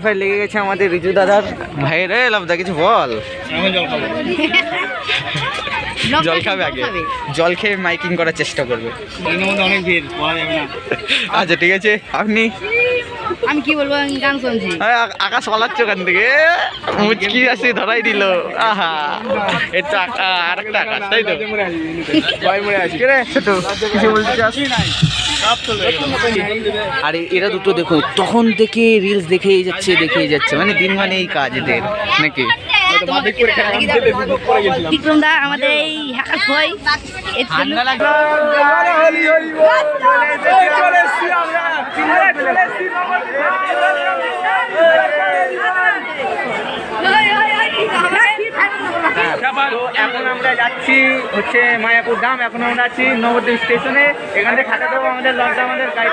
Phi লেগে গেছে আমাদের রিজু দাদার ভাই রে লাভদা কিছু বল। জল খাবে আগে, জল খেয়ে মাইকিং করার চেষ্টা করবে। অনেক ভিড় আচ্ছা ঠিক আছে, আপনি আমি কি বলবো, আমি গান শুনছি। আকাশ পালাচ্ছ ওখান থেকে, মুচকি আসি ধরাই দিল। আহা এটা আর একটা আকাশ, তাই তো? ছোট কিছু বলতে চাস? আরে এরা দুটো দেখো তখন থেকে রিলস দেখেই যাচ্ছে মানে দিন মানে এই কাজ এদের নাকি। বিক্রম দা আমাদের এই হ্যাকার ভয় এখন আমরা যাচ্ছি হচ্ছে মায়াপুর ধাম। এখন আমরা আছি নবদ্বীপ স্টেশনে। এখান থেকে খাতা দেবো আমাদের লঞ্চ, আমাদের গাইড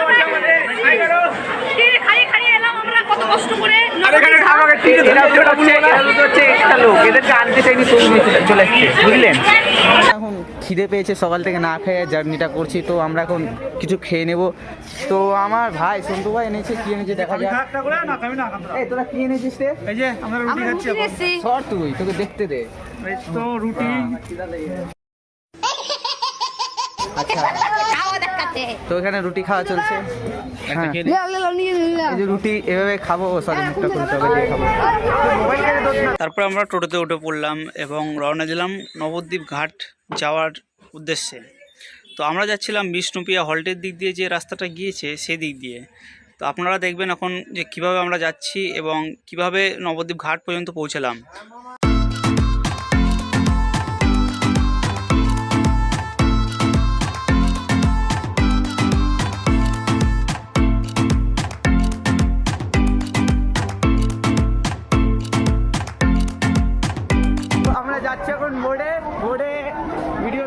বুঝলেন। এখন খিদে পেয়েছে, সকাল থেকে না খেয়ে জার্নিটা করছি, তো আমরা এখন কিছু খেয়ে নেব। তো আমার ভাই সন্তু ভাই এনেছে, কি এনেছে দেখা যায়। এই তোরা কি এনেছিস রে? এই যে আমরা রুটি খাচ্ছি। সর তুই, তোকে দেখতে দে। তো রুটি আচ্ছা, তো এখানে রুটি খাওয়া চলছে। হ্যাঁ এই যে রুটি এভাবে খাবো, সরি মুখটা খুলতে হবে দিয়ে খাবো। তারপর আমরা টোটোতে উঠে পড়লাম এবং রওনা দিলাম নবদ্বীপ ঘাট যাওয়ার উদ্দেশ্যে। তো আমরা যাচ্ছিলাম বিষ্ণুপ্রিয়া হল্টের দিক দিয়ে, যে রাস্তাটা গিয়েছে সেই দিক দিয়ে। তো আপনারা দেখবেন এখন যে কিভাবে আমরা যাচ্ছি এবং কিভাবে নবদ্বীপ ঘাট পর্যন্ত পৌঁছালাম। আমরা যাচ্ছি এখন বোর্ডে ভিডিও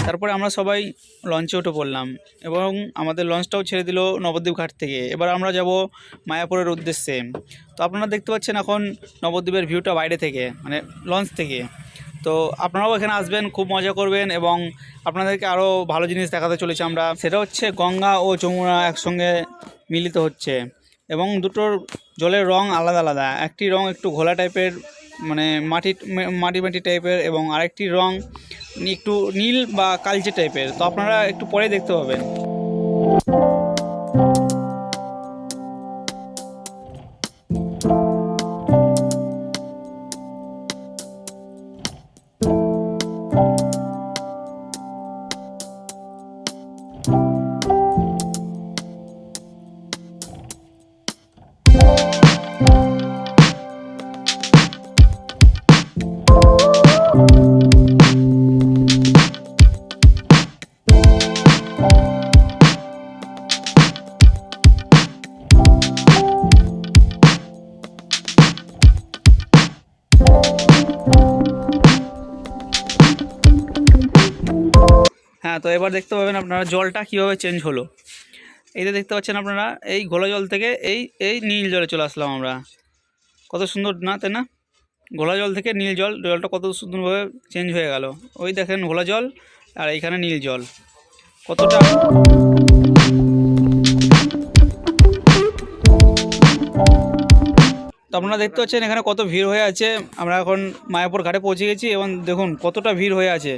তারপরে আমরা সবাই লঞ্চে উঠে পড়লাম এবং আমাদের লঞ্চটাও ছেড়ে দিল নবদ্বীপ ঘাট থেকে। এবার আমরা যাব মায়াপুরের উদ্দেশ্যে। তো আপনারা দেখতে পাচ্ছেন এখন নবদ্বীপের ভিউটা বাইরে থেকে, মানে লঞ্চ থেকে। তো আপনারাও এখানে আসবেন, খুব মজা করবেন এবং আপনাদেরকে আরও ভালো জিনিস দেখাতে চলেছি আমরা। সেটা হচ্ছে গঙ্গা ও যমুনা একসঙ্গে মিলিত হচ্ছে এবং দুটোর জলের রং আলাদা আলাদা। একটি রং একটু ঘোলা টাইপের, মানে মাটি টাইপের, এবং আরেকটি রং একটু নীল বা কালচে টাইপের। তো আপনারা একটু পরে দেখতে পাবেন। হ্যাঁ, তো এবার দেখতে পাবেন আপনারা জলটা কীভাবে চেঞ্জ হলো। এইটা দেখতে পাচ্ছেন আপনারা, এই ঘোলা জল থেকে এই নীল জলে চলে আসলাম আমরা। কত সুন্দর না, তাই না? ঘোলা জল থেকে নীল জল, জলটা কত সুন্দরভাবে চেঞ্জ হয়ে গেল। ওই দেখেন ঘোলা জল আর এইখানে নীল জল, কতটা। তো আপনারা দেখতে পাচ্ছেন এখানে কত ভিড় হয়ে আছে। আমরা এখন মায়াপুর ঘাটে পৌঁছে গেছি এবং দেখুন কতটা ভিড় হয়ে আছে।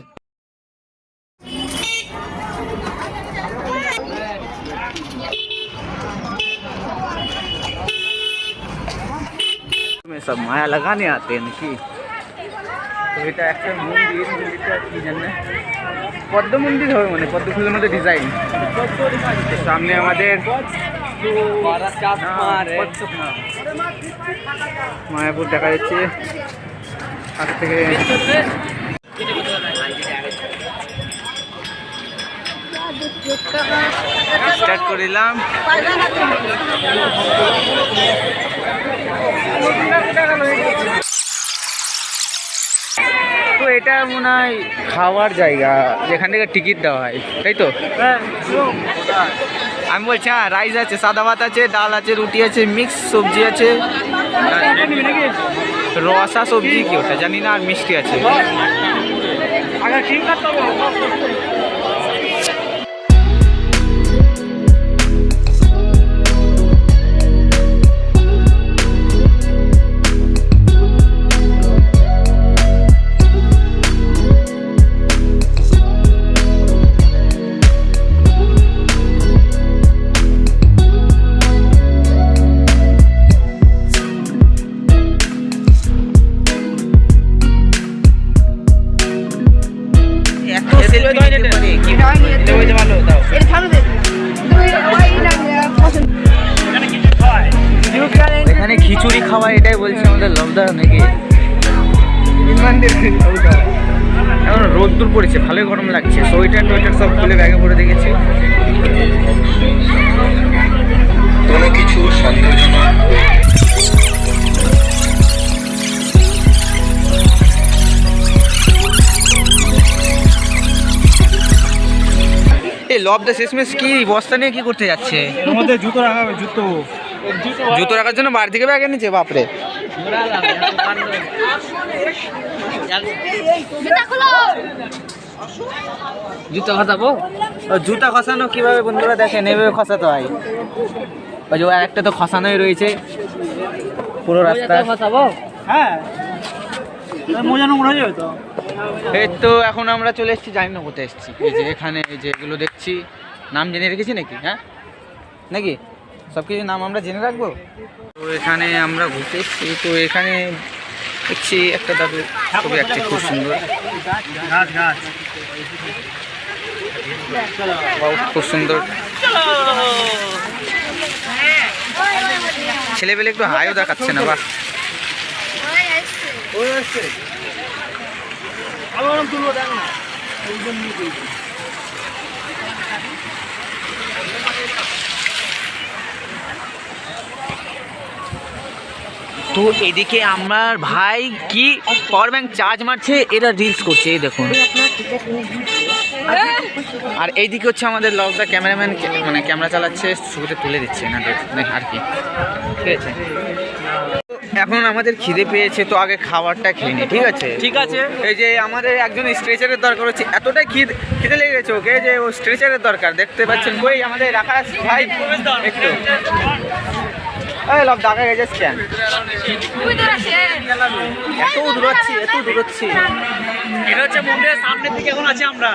सब माया लगाने आते हैं नाकि। तो এটা একটা মন্দির, মন্দিরটা কি জানেন? পদ্ম মন্দির হবে, মানে পদ্ম ফুলের মধ্যে ডিজাইন। সামনে আমাদের মায়াপুর দেখা যাচ্ছে কাছ থেকে। স্টার্ট করে দিলাম। তো এটা মনে হয় খাওয়ার জায়গা যেখান থেকে টিকিট দেওয়া হয়, তাই তো? আমি বলছি হ্যাঁ, রাইস আছে, সাদা ভাত আছে, ডাল আছে, রুটি আছে, মিক্স সবজি আছে, রসা সবজি কি ওটা জানি না, আর মিষ্টি আছে। এখানে খিচুড়ি খাওয়া, এটাই বলছে আমাদের লবদা নাকি। এখন রোদ্দুর পড়েছে, ভালোই গরম লাগছে, সোয়েটার টোয়েটার সব খুলে ব্যাগে ভরে দেখেছি। কোনো কিছু সন্দেহজনক এই লবদা শেষমেশ কি বস্তা নিয়ে কি করতে যাচ্ছে? এর মধ্যে জুতো রাখাবে, জুতো রাখার জন্য বাড়ি থেকে ব্যাগে নিচ্ছে? বাপরে, জুতো খসাবো? জুতা খসানো কিভাবে বন্ধুরা দেখেন, এভাবে খসাতে হয়। ওই যে একটা তো খসানোই রয়েছে পুরো রাস্তা। হ্যাঁ মজা নোংরা হয়ে যাবে তো। এই তো এখন আমরা চলে এসেছি, জানি না কোথায় এসেছি। এই যে এখানে এই যে এগুলো দেখছি, নাম জেনে রেখেছি নাকি? হ্যাঁ নাকি সব কিছু নাম আমরা জেনে রাখবো। তো এখানে আমরা ঘুরতে এসেছি, তো এখানে দেখছি একটা দাদু ছবি আঁকছে, খুব সুন্দর, খুব সুন্দর। ছেলেবেলে একটু হাইও দেখাচ্ছে না? বাহ, তো এদিকে আমার ভাই কি পাওয়ার ব্যাংক চার্জ মারছে, এরা রিলস করছে, এই দেখুন। আর এইদিকে হচ্ছে আমাদের লবদা ক্যামেরাম্যান, মানে ক্যামেরা চালাচ্ছে, ছবিটা তুলে দিচ্ছে না আর কি, ঠিক আছে। এখন আমাদের খিদে পেয়েছে, তো আগে খাবারটা খেয়ে নি, ঠিক আছে? ঠিক আছে। এই যে আমাদের একজন স্ট্রেচারের দরকার হচ্ছে, এতটাই খিদে লেগে গেছে ওকে যে ও স্ট্রেচারের দরকার, দেখতে পাচ্ছেন। কই আমাদের রাখা আছে ভাই একটু? এই লব দেখা গেছে কেন? এত দূরচ্ছি, এত দূরচ্ছি। এটা হচ্ছে মন্দিরের সামনের দিকে এখন আছি আমরা।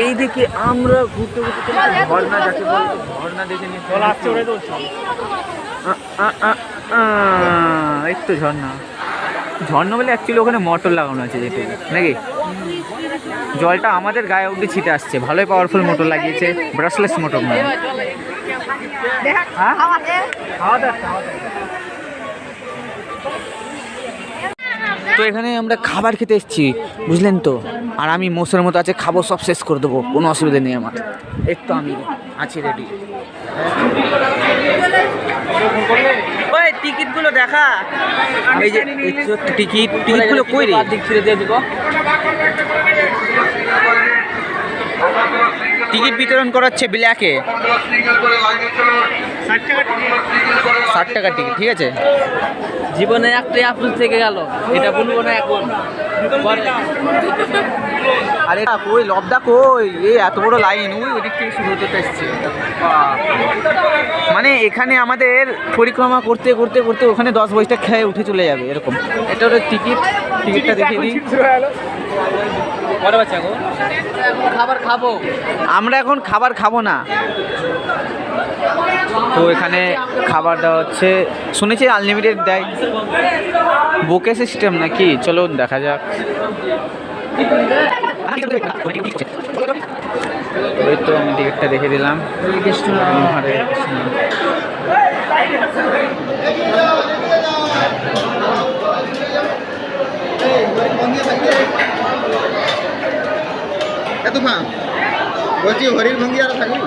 এইদিকে আমরা ঘুরতে ঘুরতে ঝর্ণা, যাকে বলে ঝর্ণা দেখে নিয়ে চল আসছে, ওরে তো এই তো ঝর্ণা। ঝর্ণা বলে অ্যাকচুয়ালি ওখানে মোটর লাগানো আছে যেটুকু, নাকি? জলটা আমাদের গায়ে অবধি ছিটে আসছে, ভালোই পাওয়ারফুল মোটর লাগিয়েছে, ব্রাশলেস মোটর নয়। তো এখানে আমরা খাবার খেতে এসেছি, বুঝলেন তো। আর আমি মোষের মতো আছে, খাবো, সব শেষ করে দেবো, কোনো অসুবিধা নেই আমার। এই তো আমি আছি রেডি। ওই টিকিটগুলো দেখা, এই যে টিকিটগুলো কই রে? টিকিট বিতরণ করাচ্ছে ব্ল্যাকে, 60 টাকা টিকিট, ঠিক আছে। জীবনে একটাই আফসোস থেকে গেল, এটা বলবো না এখন। আরে কই লবদা কই? এই এত বড় লাইন, ওই ওদিক থেকে শুরু হতে এসছে। মানে এখানে আমাদের পরিক্রমা করতে করতে করতে ওখানে 10 বইটা খেয়ে উঠে চলে যাবে এরকম। এটা ওটা টিকিটটা দেখিয়ে দিই। খাবার খাবো আমরা, এখন খাবার খাবো না। তো এখানে খাবার দেওয়া হচ্ছে, শুনেছি আনলিমিটেড দেয়, বুকে সিস্টেম নাকি? চলো দেখা যাক। ওই তো আমি টিকিটটা দেখে দিলাম। তুফান বলছি হরির ভঙ্গি আরো থাকবি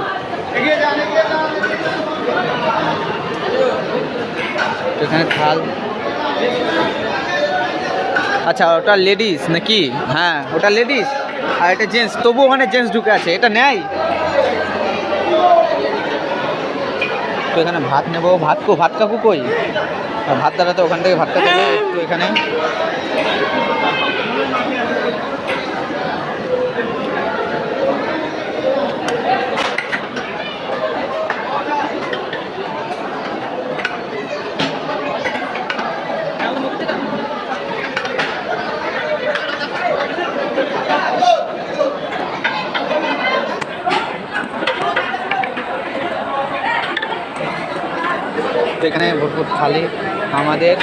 এখানে থাল আচ্ছা ওটা লেডিস নাকি হ্যাঁ ওটা লেডিস আর এটা জেন্টস তবু ওখানে জেন্টস ঢুকে আছে এটা নেয় তো এখানে ভাত নেবো ভাত কাকু কই আর ভাত দাঁড়াতে ওখান থেকে ভাতটা দেবে একটু এখানে তো এখানে ভরপুর থালি আমাদের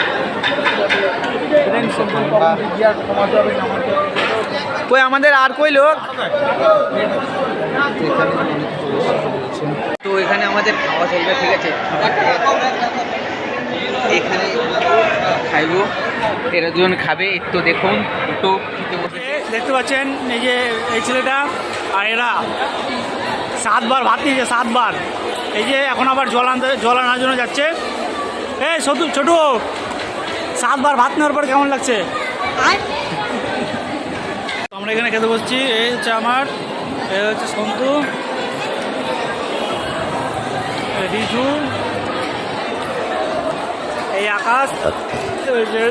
কই আমাদের আর কই লোক তো এখানে আমাদের খাওয়া চলবে ঠিক আছে এখানে খাইবো এরা দুজন খাবে একটু দেখুন দুটো দেখতে পাচ্ছেন এই যে এই ছেলেটা আর এরা 7 বার ভাত নিয়েছে 7 বার এই যে এখন আবার জল আনার জন্য যাচ্ছে এই ছোটু 7 বার ভাত নেওয়ার পর কেমন লাগছে আমরা এখানে খেতে বসছি এই হচ্ছে আমার এই হচ্ছে সন্তু রিজু এই আকাশ এই যে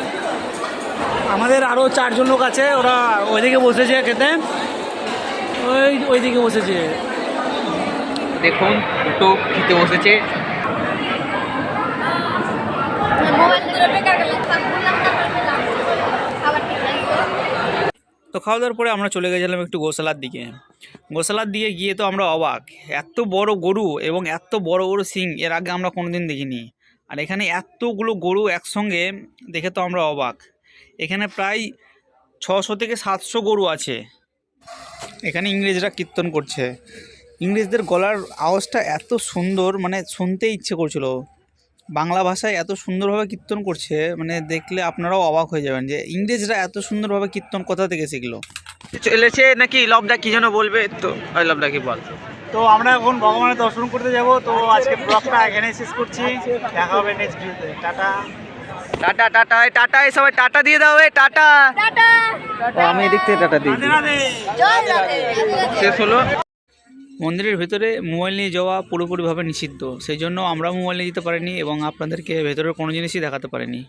আমাদের আরও 4 জন লোক আছে ওরা ওইদিকে বসেছে খেতে ওইদিকে বসেছে দেখুন দুটো খেতে বসেছে তো খাওয়া দাওয়ার পরে আমরা চলে গেছিলাম একটু গোশালার দিকে গিয়ে তো আমরা অবাক এত বড় গরু এবং এত বড় বড় শিং এর আগে আমরা কোনোদিন দেখিনি আর এখানে এতগুলো গরু একসঙ্গে দেখে তো আমরা অবাক এখানে প্রায় 600 থেকে 700 গরু আছে এখানে ইংরেজরা কীর্তন করছে ইংরেজদের গলার আওয়াজটা এত সুন্দর মানে শুনতে ইচ্ছে করছিল বাংলা ভাষায় এত সুন্দরভাবে কীর্তন করছে মানে দেখলে আপনারাও অবাক হয়ে যাবেন যে ইংরেজরা এত সুন্দরভাবে কীর্তন কোথা থেকে শিখলো চলেছে নাকি লবদা কি যেন বলবে তো ওই লবদা কি বল তো আমরা এখন ভগবানের দর্শন করতে যাব তো আজকে ব্লগটা এখানেই শেষ করছি দেখা হবে নেক্সট ভিডিওতে টাটা টাটা টাটা এই টাটা এই সবাই টাটা দিয়ে দাও এই টাটা টাটা ও, আমি এদিক থেকে টাটা দিই জয় রাধে শেষ হলো মন্দিরের ভেতরে মোবাইল নিয়ে যাওয়া পুরোপুরিভাবে নিষিদ্ধ সেই জন্য আমরা মোবাইল নিয়ে যেতে পারিনি এবং আপনাদেরকে ভেতরের কোনো জিনিসই দেখাতে পারিনি